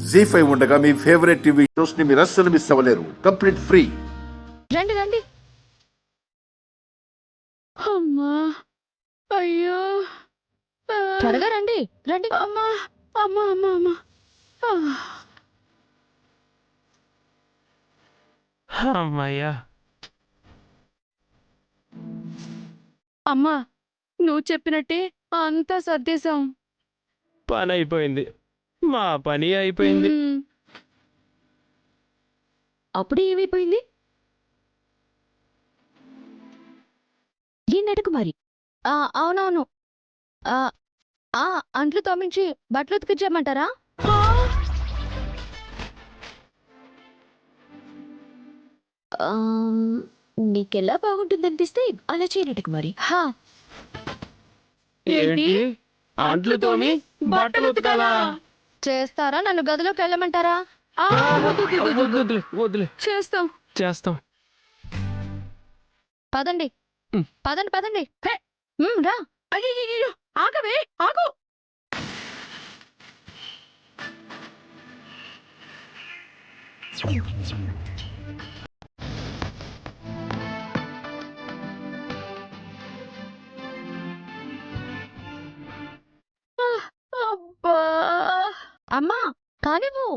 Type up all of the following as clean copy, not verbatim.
జీ5 ఉండగా మీ favourite TV shows ని మీరు అస్సలు మిస్ అవ్వలేరు. Complete free. రండి రండి. అమ్మా, అయ్యో, త్వరగా రండి రండి. అమ్మా అమ్మా అమ్మా అమ్మా. అమ్మయ్యా. అమ్మా, నువ్వు చెప్పినట్టే అంతా సర్దేశాం. పని అయిపోయింది, మా పని అయిపోయింది. అప్పుడే ఏమైపోయింది? ఈయనటకు మరి. అవునవును. అంట్లు తోమించి బట్టలు ఉతికించమంటారా? నీకెలా బాగుంటుందనిపిస్తే అలా చేయనటకు మరి. ఏంటి? అంట్లు తోమి బట్టలు ఉతకాలా? చేస్తారా? నన్ను గదిలోకి వెళ్ళమంటారా? వద్దులే వద్దులే, చేస్తాం. చేస్తాం. పదండి పదండి పదండి. రా. అయ్యో, ఆగవే, ఆగు. అబ్బా, అమ్మా కానివ్వు.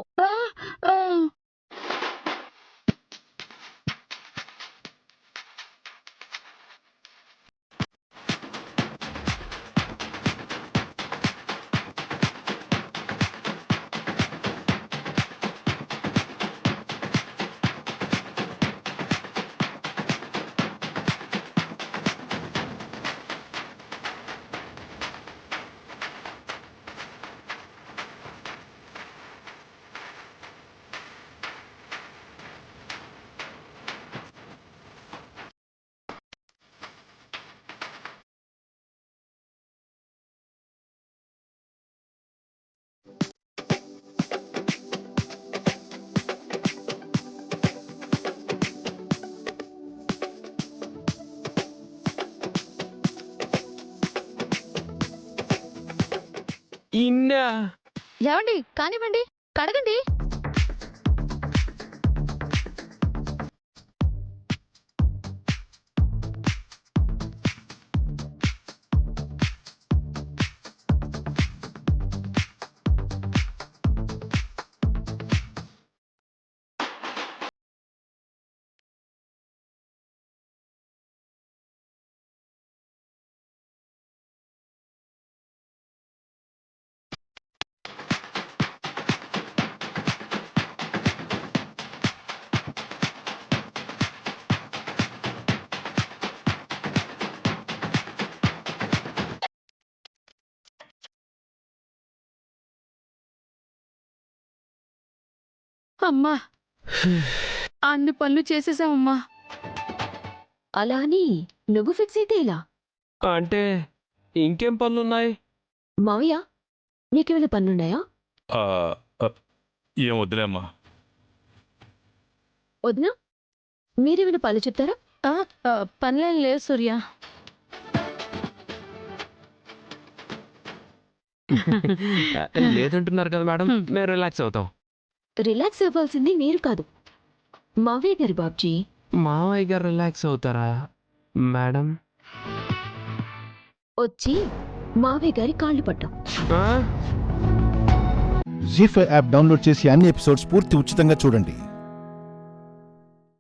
ఇన్నా ఏమండి, కానివ్వండి, కడగండి. అమ్మా, అన్ని పనులు చేసేసామమ్మా. అలా అని నువ్వు ఫిక్స్ అయితే ఇలా అంటే ఇంకేం పనులున్నాయి? మావయ్య, నీకేమైనా పనులున్నాయా? ఆ, ఆ, ఏం వద్దులేమ్మా. వదినా, మీరేమైనా పనులు చెప్తారా? పనులేం లేవు సూర్య. లేదంటున్నారు కదా మేడం, మేము రిలాక్స్ అవుతాం. రిలాక్స్ అవ్వాల్సింది మీరు కాదు, మావయ్య గారి బాబ్జీ. మావయ్య గారు రిలాక్స్ అవుతారా మేడం? వచ్చి మావయ్య గారి కాళ్ళు పట్టాం. జీ5 యాప్ డౌన్లోడ్ చేసి అన్ని ఎపిసోడ్స్ పూర్తి ఉచితంగా చూడండి.